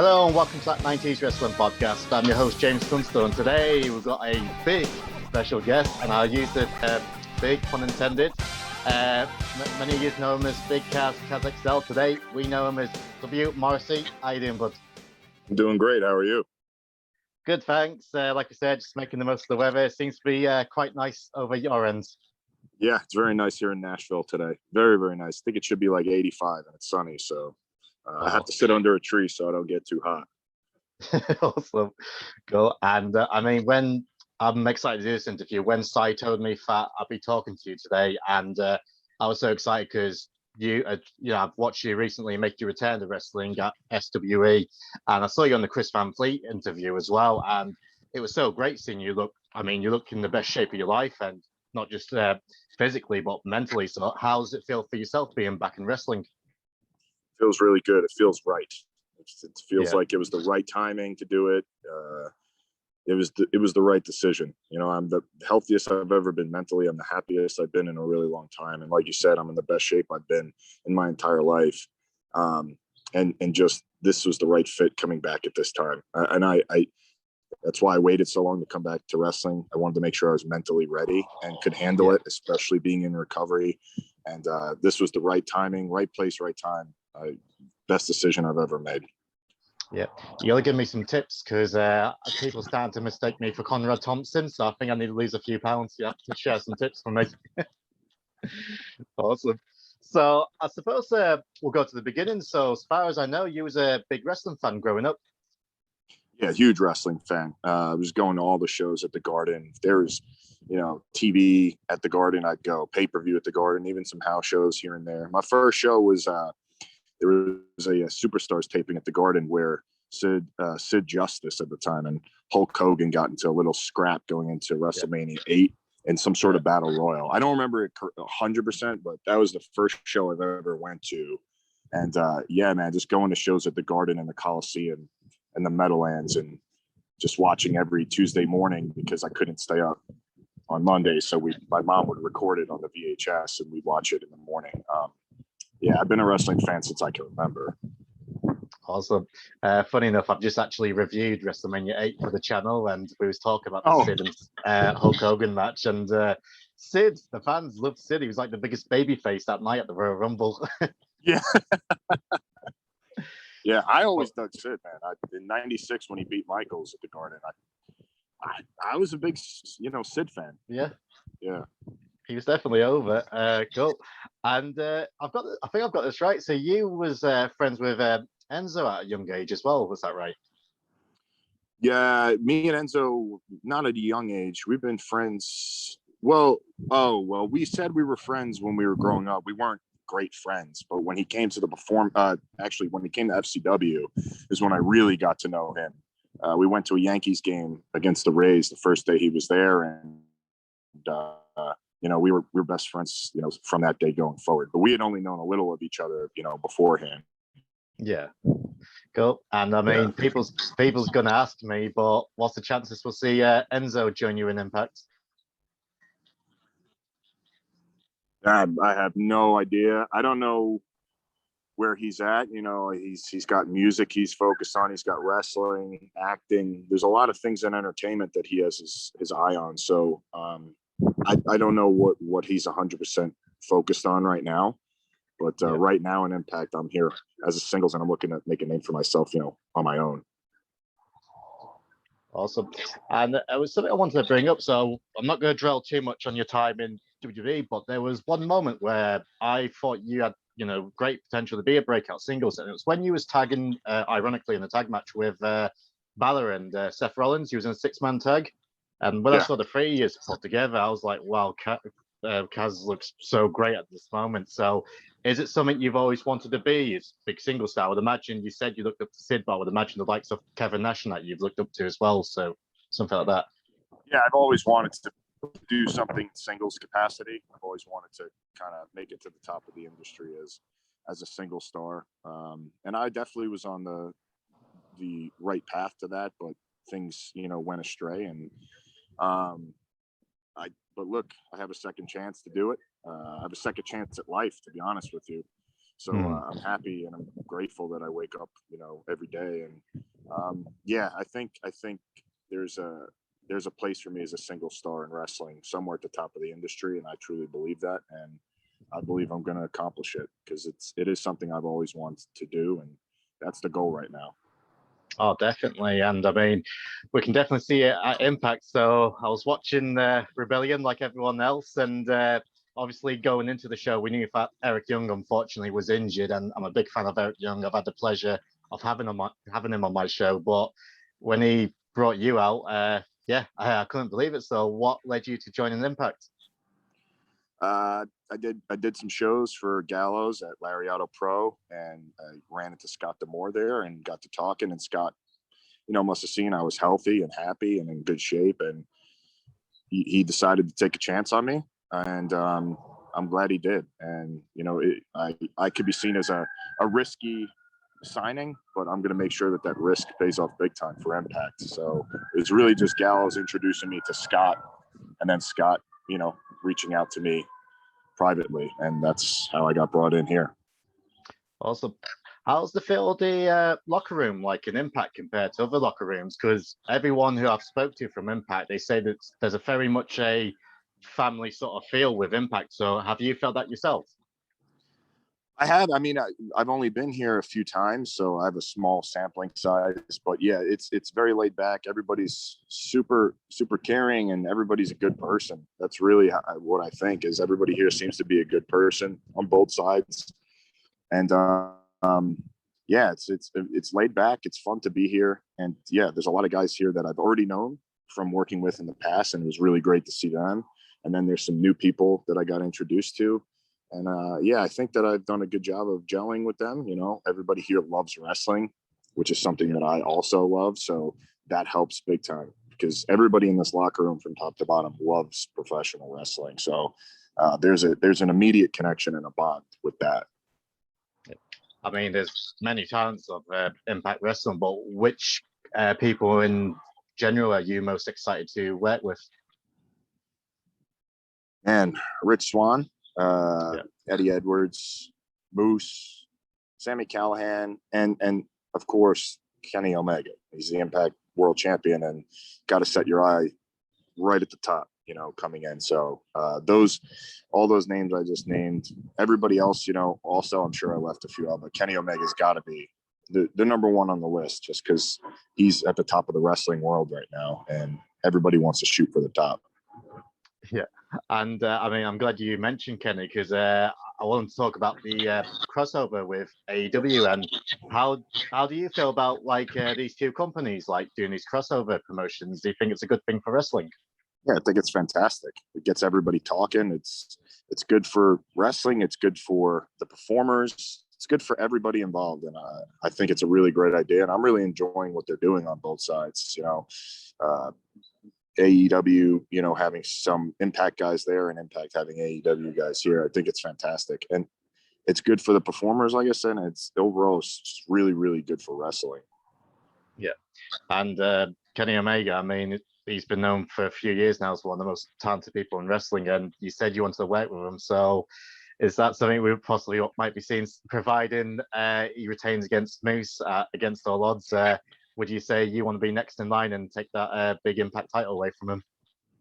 Hello and welcome to that 90s Wrestling Podcast. I'm your host, James Tunstall. Today we've got a big special guest, and I'll use the big, pun intended. Many of you know him as Big Kaz, CazXL. Today we know him as W.Morrissey. How you doing, bud? I'm doing great. How are you? Good, thanks. Like I said, just making the most of the weather. It seems to be quite nice over your end. Yeah, it's very nice here in Nashville today. Very, very nice. I think it should be like 85 and it's sunny. So I have to sit under a tree so I don't get too hot. Awesome. Cool. And when I'm excited to do this interview, when Sai told me that I'd be talking to you today, and I was so excited because I've watched you recently make your return to wrestling at SWE, and I saw you on the Chris Van Fleet interview as well, and it was so great seeing you look. You look in the best shape of your life, and not just physically but mentally. So, how does it feel for yourself being back in wrestling? Feels really good. It feels right. It feels like it was the right timing to do it. It was the right decision. I'm the healthiest I've ever been mentally. I'm the happiest I've been in a really long time. And like you said, I'm in the best shape I've been in my entire life. And just this was the right fit coming back at this time. I that's why I waited so long to come back to wrestling. I wanted to make sure I was mentally ready and could handle it, especially being in recovery. And this was the right timing, right place, right time. Best decision I've ever made. Yeah, you gotta give me some tips because people starting to mistake me for Conrad Thompson, so I think I need to lose a few pounds. You have to share some tips for me. Awesome. So I suppose we'll go to the beginning. So as far as I know, you was a big wrestling fan growing up. Yeah, huge wrestling fan. I was going to all the shows at the Garden. If there was, TV at the Garden, I'd go. Pay-per-view at the Garden, even some house shows here and there. My first show was there was a Superstars taping at the Garden where Sid Justice at the time and Hulk Hogan got into a little scrap going into WrestleMania 8 in some sort of battle royal. I don't remember it 100%, but that was the first show I've ever went to. And man, just going to shows at the Garden and the Coliseum and the Meadowlands and just watching every Tuesday morning because I couldn't stay up on Monday. So my mom would record it on the VHS and we'd watch it in the morning. I've been a wrestling fan since I can remember. Awesome. Funny enough, I've just actually reviewed WrestleMania 8 for the channel, and we was talking about the Sid and Hulk Hogan match. And Sid, the fans loved Sid. He was like the biggest baby face that night at the Royal Rumble. Yeah. Yeah, I always dug Sid, man. In '96 when he beat Michaels at the Garden, I was a big, Sid fan. Yeah. Yeah. He was definitely over. Cool. And I think I've got this right. So you was friends with Enzo at a young age as well. Was that right? Yeah, me and Enzo, not at a young age. We've been friends. Well, we said we were friends when we were growing up. We weren't great friends, but when he came to when he came to FCW is when I really got to know him. We went to a Yankees game against the Rays the first day he was there, and we were best friends, from that day going forward. But we had only known a little of each other, beforehand. Yeah. Cool. And people's gonna ask me, but what's the chances we'll see Enzo join you in Impact? I have no idea. I don't know where he's at. He's got music he's focused on. He's got wrestling, acting. There's a lot of things in entertainment that he has his eye on. So I don't know what he's 100% focused on right now. But right now in Impact, I'm here as a singles, and I'm looking to make a name for myself, on my own. Awesome. And it was something I wanted to bring up. So I'm not going to dwell too much on your time in WWE, but there was one moment where I thought you had, great potential to be a breakout singles. And it was when you was tagging, ironically, in the tag match with Balor and Seth Rollins. You was in a 6-man tag. And when I saw the 3 years put together, I was like, wow, Kaz looks so great at this moment. So is it something you've always wanted to be? It's big single star. I would imagine you said you looked up to Sid, but I would imagine the likes of Kevin Nash and that you've looked up to as well. So something like that. Yeah, I've always wanted to do something in singles capacity. I've always wanted to kind of make it to the top of the industry as a single star. And I definitely was on the right path to that, but things, went astray. And but look, I have a second chance to do it. I have a second chance at life, to be honest with you. So I'm happy and I'm grateful that I wake up, every day. And I think there's a place for me as a single star in wrestling somewhere at the top of the industry, and I truly believe that. And I believe I'm going to accomplish it because it is something I've always wanted to do, and that's the goal right now. Oh, definitely. And I mean, we can definitely see it at Impact. So I was watching Rebellion like everyone else. And obviously going into the show, we knew that Eric Young, unfortunately, was injured. And I'm a big fan of Eric Young. I've had the pleasure of having him on my show. But when he brought you out, I couldn't believe it. So what led you to joining Impact? I did some shows for Gallows at Lariato Pro, and I ran into Scott D'Amore there and got to talking. And Scott, must have seen I was healthy and happy and in good shape, and he decided to take a chance on me, and I'm glad he did. And I could be seen as a risky signing, but I'm going to make sure that risk pays off big time for Impact. So it was really just Gallows introducing me to Scott, and then Scott, reaching out to me privately, and that's how I got brought in here. Awesome. How's the feel of the locker room like in Impact compared to other locker rooms? Because everyone who I've spoke to from Impact, they say that there's a very much a family sort of feel with Impact. So have you felt that yourself? I have. I mean, I've only been here a few times, so I have a small sampling size. But yeah, it's very laid back. Everybody's super caring, and everybody's a good person. That's really what I think is everybody here seems to be a good person on both sides. And it's laid back. It's fun to be here, and there's a lot of guys here that I've already known from working with in the past, and it was really great to see them. And then there's some new people that I got introduced to. And I think that I've done a good job of gelling with them. Everybody here loves wrestling, which is something that I also love. So that helps big time because everybody in this locker room from top to bottom loves professional wrestling. So there's an immediate connection and a bond with that. I mean, there's many talents of Impact Wrestling, but which people in general are you most excited to work with? And Rich Swann. Eddie Edwards, Moose, Sami Callihan, and of course Kenny Omega. He's the Impact World Champion, and got to set your eye right at the top, coming in. So all those names I just named. Everybody else, also I'm sure I left a few out, but Kenny Omega's got to be the number one on the list, just because he's at the top of the wrestling world right now, and everybody wants to shoot for the top. Yeah. And I mean, I'm glad you mentioned Kenny because I want to talk about the crossover with AEW and how do you feel about these two companies doing these crossover promotions? Do you think it's a good thing for wrestling? Yeah, I think it's fantastic. It gets everybody talking. It's good for wrestling. It's good for the performers. It's good for everybody involved, and I think it's a really great idea. And I'm really enjoying what they're doing on both sides. AEW, having some Impact guys there and Impact having AEW guys here. I think it's fantastic. And it's good for the performers, like I said, and it's overall it's really, really good for wrestling. Yeah. And Kenny Omega, I mean, he's been known for a few years now as one of the most talented people in wrestling, and you said you wanted to work with him. So is that something we possibly might be seeing, providing he retains against Moose, against all odds? Would you say you want to be next in line and take that big Impact title away from him?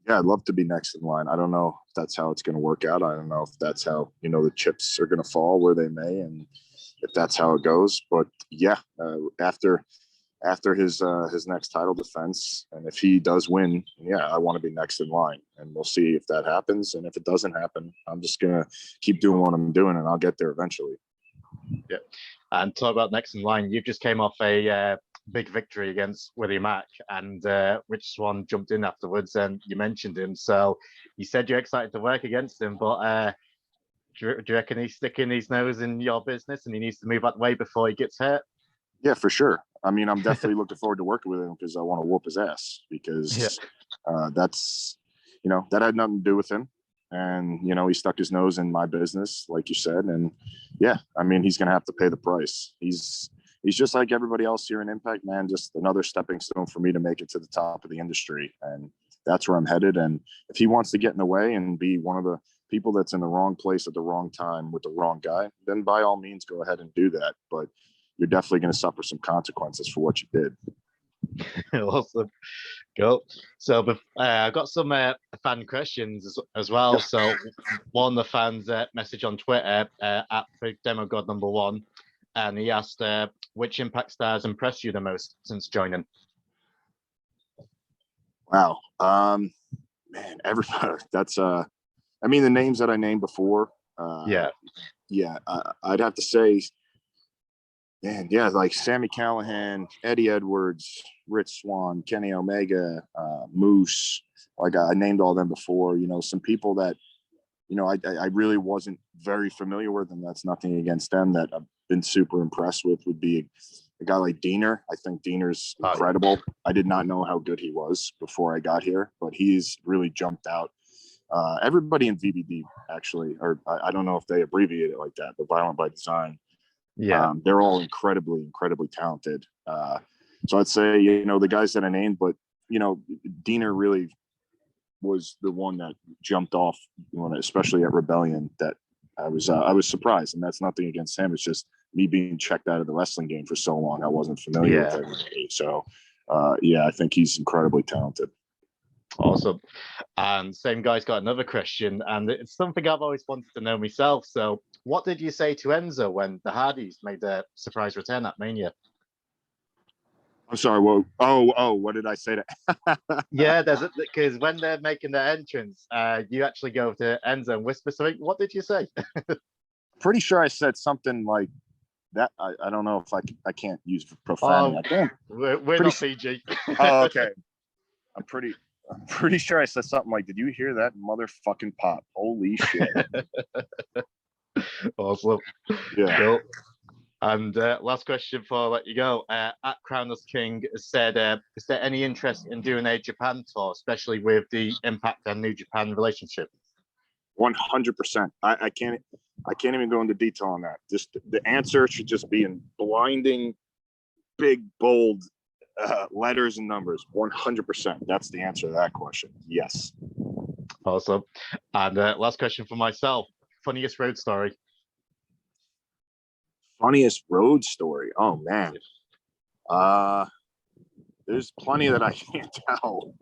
Yeah, I'd love to be next in line. I don't know if that's how it's going to work out. I don't know if that's how, the chips are going to fall where they may, and if that's how it goes. But after his next title defense, and if he does win, I want to be next in line, and we'll see if that happens. And if it doesn't happen, I'm just going to keep doing what I'm doing, and I'll get there eventually. Yeah. And talk about next in line. You've just came off a big victory against Willie Mack, and Rich Swann jumped in afterwards, and you mentioned him. So you said you're excited to work against him, but do you reckon he's sticking his nose in your business and he needs to move out the way before he gets hurt? Yeah, for sure. I mean, I'm definitely looking forward to working with him because I want to whoop his ass because that's, that had nothing to do with him. And, he stuck his nose in my business, like you said. And I mean, he's going to have to pay the price. He's just like everybody else here in Impact, man, just another stepping stone for me to make it to the top of the industry. And that's where I'm headed. And if he wants to get in the way and be one of the people that's in the wrong place at the wrong time with the wrong guy, then by all means go ahead and do that. But you're definitely going to suffer some consequences for what you did. Awesome. Cool. So I've got some fan questions as well. So one of the fans message on Twitter at Demogod #1, and he asked which Impact stars impressed you the most since joining. Wow, man, everybody. That's I mean, the names that I named before. I'd have to say, man, yeah, like Sami Callihan, Eddie Edwards, Rich Swann, Kenny Omega, Moose. Like I named all them before. You know, some people that, you know, I really wasn't very familiar with, and that's nothing against them. That I've been super impressed with would be a guy like Diener. I think Diener's incredible. I did not know how good he was before I got here, but he's really jumped out. Everybody in VBD actually, or I don't know if they abbreviate it like that, but Violent by Design. Yeah, they're all incredibly talented. So I'd say, you know, the guys that I named, but you know, Diener really was the one that jumped off, especially at Rebellion. That I was surprised, and that's nothing against him. It's just me being checked out of the wrestling game for so long. I wasn't familiar with everybody. So I think he's incredibly talented. Awesome. And same guy's got another question, and it's something I've always wanted to know myself. So what did you say to Enzo when the Hardys made their surprise return at Mania? I'm sorry. Whoa. Oh, what did I say to? Yeah, because when they're making their entrance, you actually go to Enzo and whisper something. What did you say? Pretty sure I said something like that. I don't know if I can't use profanity. We're not PG. Oh, okay. I'm pretty sure I said something like, "Did you hear that motherfucking pop? Holy shit!" Awesome. Yeah. Cool. And last question before I let you go. At Crownless King said, is there any interest in doing a Japan tour, especially with the Impact and New Japan relationship? 100%. I can't even go into detail on that. Just the answer should just be in blinding, big, bold letters and numbers. 100%. That's the answer to that question. Yes. Awesome. And last question for myself. Funniest road story. Funniest road story. Oh man. There's plenty that I can't tell.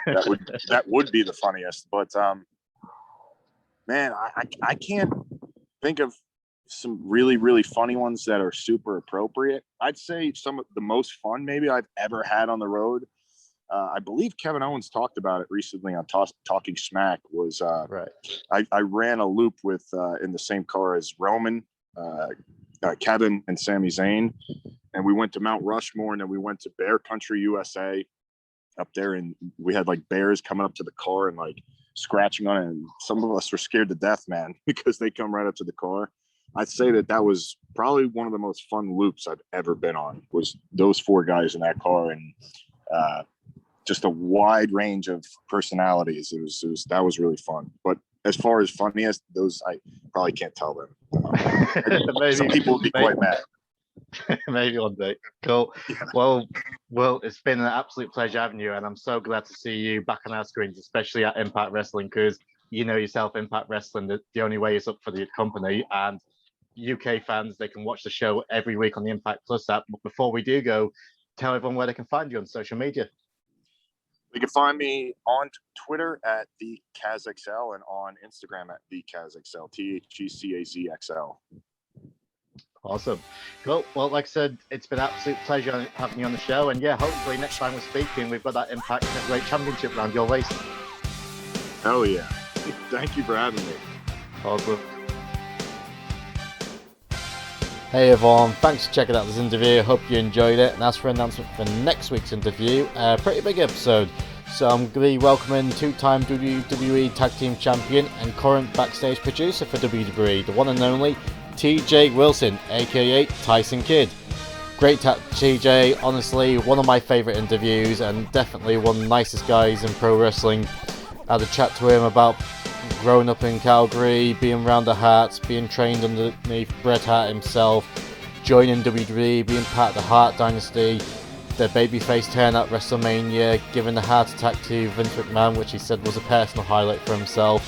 That would be the funniest. But man, I can't think of some really, really funny ones that are super appropriate. I'd say some of the most fun maybe I've ever had on the road. I believe Kevin Owens talked about it recently on Talking Smack. Was right. I ran a loop with in the same car as Roman, Kevin, and Sami Zayn, and we went to Mount Rushmore, and then we went to Bear Country, USA, up there, and we had like bears coming up to the car and like scratching on it, and some of us were scared to death, man, because they come right up to the car. I'd say that was probably one of the most fun loops I've ever been on, was those four guys in that car, and just a wide range of personalities. That was really fun. But as far as funniest, those I probably can't tell them. Maybe, some people would be quite mad. Maybe one day. Cool. Yeah. Well, it's been an absolute pleasure having you, and I'm so glad to see you back on our screens, especially at Impact Wrestling, because you know yourself, Impact Wrestling, the only way is up for the company, and UK fans, they can watch the show every week on the Impact Plus app. But before we do go, tell everyone where they can find you on social media. You can find me on Twitter at the CazXL and on Instagram at the CazXL, THECAZXL. Awesome. Cool. Well, like I said, it's been an absolute pleasure having you on the show. And yeah, hopefully next time we're speaking, we've got that Impact Heavyweight Championship around your waist. Hell yeah. Thank you for having me. Awesome. Hey everyone, thanks for checking out this interview. Hope you enjoyed it. And as for announcement for next week's interview, a pretty big episode. So I'm going to be welcoming two-time WWE Tag Team Champion and current backstage producer for WWE, the one and only TJ Wilson, aka Tyson Kidd. Great chat, TJ. Honestly, one of my favourite interviews and definitely one of the nicest guys in pro wrestling. I had a chat to him about growing up in Calgary, being around the Hearts, being trained underneath Bret Hart himself, joining WWE, being part of the Hart Dynasty, their babyface turn at WrestleMania, giving the heart attack to Vince McMahon, which he said was a personal highlight for himself.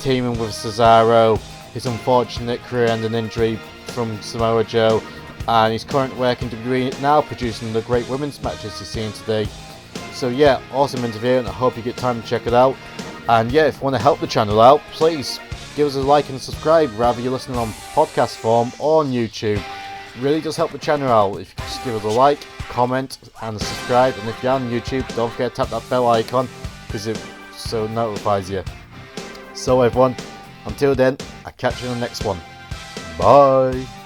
teaming with Cesaro, his unfortunate career-ending injury from Samoa Joe, and his current work in WWE now, producing the great women's matches you're seeing today. So yeah, awesome interview, and I hope you get time to check it out. And yeah, if you want to help the channel out, please give us a like and subscribe, whether you're listening on podcast form or on YouTube. It really does help the channel out if you just give us a like, comment and subscribe. And if you're on YouTube, don't forget to tap that bell icon, because it so notifies you. So everyone, until then, I'll catch you in the next one. Bye.